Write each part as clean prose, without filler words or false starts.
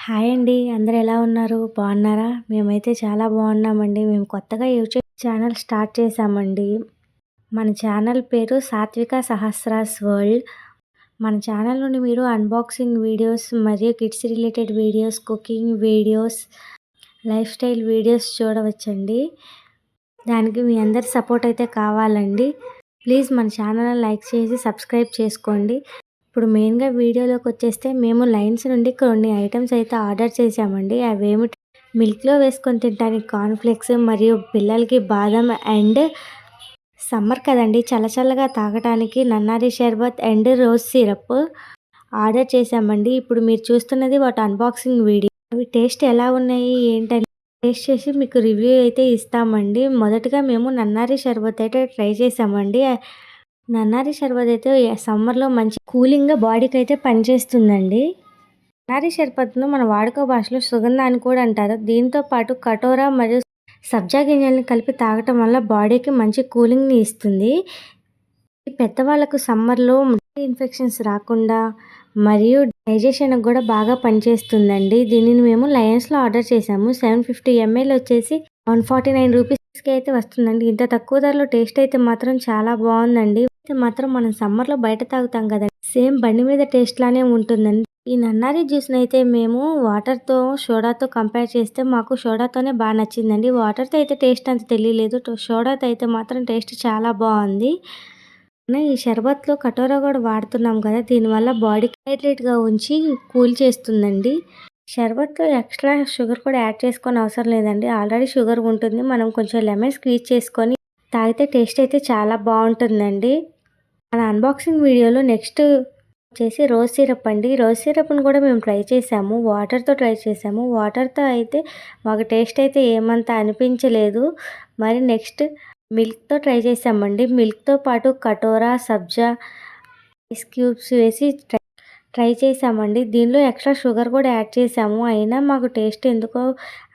Hi అండి. అందరూ ఎలా ఉన్నారు? బాగున్నారా? మేమైతే చాలా బాగున్నామండి. మేము కొత్తగా యూట్యూబ్ ఛానల్ స్టార్ట్ చేశామండి. మన ఛానల్ పేరు సాత్విక సహస్రాస్ వరల్డ్. మన ఛానల్ నుండి మీరు అన్బాక్సింగ్ వీడియోస్ మరియు kids related videos, cooking videos, life style videos చూడవచ్చండి. దానికి మీ అందరి సపోర్ట్ అయితే కావాలండి. ప్లీజ్ మన ఛానల్ని లైక్ చేసి సబ్స్క్రైబ్ చేసుకోండి. ఇప్పుడు మెయిన్గా వీడియోలోకి వచ్చేస్తే మేము లైన్స్ నుండి కొన్ని ఐటమ్స్ అయితే ఆర్డర్ చేసామండి. అవేమిటి మిల్క్లో వేసుకొని తినడానికి కార్న్ఫ్లేక్స్ మరియు పిల్లలకి బాదం అండ్ సమ్మర్ కదండి చల్లచల్లగా తాగడానికి నన్నారి షర్బత్ అండ్ రోజ్ సిరప్ ఆర్డర్ చేసామండి. ఇప్పుడు మీరు చూస్తున్నది వాటి అన్బాక్సింగ్ వీడియో. అవి టేస్ట్ ఎలా ఉన్నాయి ఏంటని టేస్ట్ చేసి మీకు రివ్యూ అయితే ఇస్తామండి. మొదటగా మేము నన్నారి షర్బత్ అయితే ట్రై చేసామండి. నన్నారి షర్బత్ అయితే సమ్మర్లో మంచి కూలింగ్గా బాడీకి అయితే పనిచేస్తుందండి. నన్నారి షర్బత్ను మన వాడుక భాషలో సుగంధ అని కూడా అంటారు. దీంతో పాటు కటోరా మరియు సబ్జా గింజల్ని కలిపి తాగటం వల్ల బాడీకి మంచి కూలింగ్ని ఇస్తుంది. పెద్దవాళ్ళకు సమ్మర్లో ఇన్ఫెక్షన్స్ రాకుండా మరియు డైజెషన్ కూడా బాగా పనిచేస్తుందండి. దీనిని మేము లయన్స్లో ఆర్డర్ చేసాము. 750 ml వచ్చేసి 149 రూపీస్కి అయితే వస్తుందండి. ఇంత తక్కువ ధరలో టేస్ట్ అయితే మాత్రం చాలా బాగుందండి. అయితే మాత్రం మనం సమ్మర్లో బయట తాగుతాం కదండి, సేమ్ బండి మీద టేస్ట్ లానే ఉంటుందండి. ఈ నన్నారి జ్యూస్ని అయితే మేము వాటర్తో సోడాతో కంపేర్ చేస్తే మాకు సోడాతోనే బాగా నచ్చిందండి. వాటర్తో అయితే టేస్ట్ అంత తెలియలేదు. సోడాతో అయితే మాత్రం టేస్ట్ చాలా బాగుంది. ఈ షర్బత్లో కటోరా కూడా వాడుతున్నాం కదా, దీనివల్ల బాడీకి హైడ్రేట్గా ఉంచి కూల్ చేస్తుందండి. షర్బత్లో ఎక్స్ట్రా షుగర్ కూడా యాడ్ చేసుకొని అవసరం లేదండి, ఆల్రెడీ షుగర్ ఉంటుంది. మనం కొంచెం లెమన్ స్క్వీజ్ చేసుకొని తాగితే టేస్ట్ అయితే చాలా బాగుంటుందండి. మన అన్బాక్సింగ్ వీడియోలో నెక్స్ట్ వచ్చేసి రోజ్ సిరప్ అండి. రోజ్ సిరప్ని కూడా మేము ట్రై చేసాము, వాటర్తో ట్రై చేసాము. వాటర్తో అయితే మాకు టేస్ట్ అయితే ఏమంత అనిపించలేదు. మరి నెక్స్ట్ మిల్క్తో ట్రై చేసామండి. మిల్క్తో పాటు కటోరా, సబ్జా ఐస్ క్యూబ్స్ వేసి ట్రై చేసామండి. దీనిలో ఎక్స్ట్రా షుగర్ కూడా యాడ్ చేసాము, అయినా మాకు టేస్ట్ ఎందుకో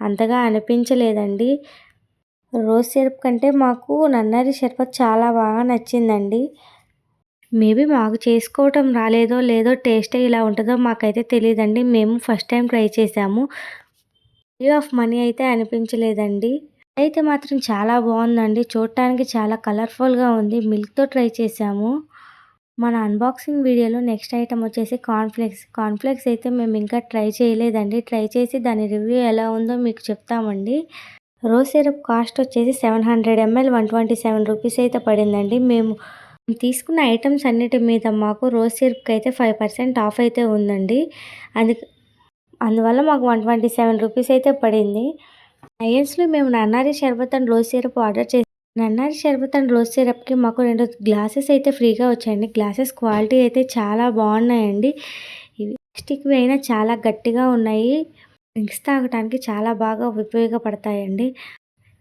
అంతగా అనిపించలేదండి. రోజ్ సిరప్ కంటే మాకు నన్నారి షర్బత్ చాలా బాగా నచ్చిందండి. మేబీ మాకు చేసుకోవటం రాలేదో లేదో టేస్ట్ ఇలా ఉంటుందో మాకైతే తెలియదండి. మేము ఫస్ట్ టైం ట్రై చేసాము. వాల్యూ ఆఫ్ మనీ అయితే అనిపించలేదండి. అయితే మాత్రం చాలా బాగుందండి. చూడటానికి చాలా కలర్ఫుల్గా ఉంది. మిల్క్తో ట్రై చేసాము. మన అన్బాక్సింగ్ వీడియోలో నెక్స్ట్ ఐటమ్ వచ్చేసి కార్న్ఫ్లేక్స్ అయితే మేము ఇంకా ట్రై చేయలేదండి. ట్రై చేసి దాని రివ్యూ ఎలా ఉందో మీకు చెప్తామండి. రోజ్ సిరప్ కాస్ట్ వచ్చేసి 700 ml 127 రూపీస్ అయితే పడిందండి. మేము తీసుకున్న ఐటమ్స్ అన్నిటి మీద మాకు రోజ్ సిరప్కి అయితే 5% ఆఫ్ అయితే ఉందండి. అందువల్ల మాకు 127 రూపీస్ అయితే పడింది. లయన్స్లో మేము నన్నారి షర్బత్ అండ్ రోజ్ సిరప్ ఆర్డర్ చేసి నన్నారి షర్బత్ అండ్ రోజ్ సిరప్కి మాకు 2 గ్లాసెస్ అయితే ఫ్రీగా వచ్చాయండి. గ్లాసెస్ క్వాలిటీ అయితే చాలా బాగున్నాయండి. ఇవి ప్లాస్టిక్వి అయినా చాలా గట్టిగా ఉన్నాయి. డ్రింక్స్ తాగడానికి చాలా బాగా ఉపయోగపడతాయండి.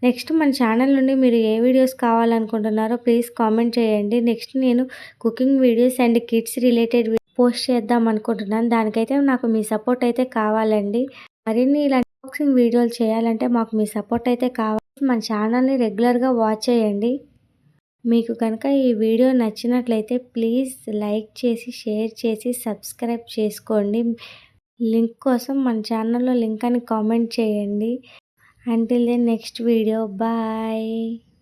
నెక్స్ట్ మన ఛానల్ నుండి మీరు ఏ వీడియోస్ కావాలనుకుంటున్నారో ప్లీజ్ కామెంట్ చేయండి. నెక్స్ట్ నేను cooking videos and kids related post చేద్దాం అనుకుంటున్నాను. దానికైతే నాకు మీ సపోర్ట్ అయితే కావాలండి. మరిన్ని ఇలా అన్బాక్సింగ్ వీడియోలు చేయాలంటే మాకు మీ సపోర్ట్ అయితే కావాలి. మన ఛానల్ని రెగ్యులర్గా వాచ్ చేయండి. మీకు కనుక ఈ వీడియో నచ్చినట్లయితే ప్లీజ్ లైక్ చేసి, షేర్ చేసి, సబ్స్క్రైబ్ చేసుకోండి. లింక్ కోసం మన ఛానల్లో లింక్ అని కామెంట్ చేయండి. Until the next video, bye.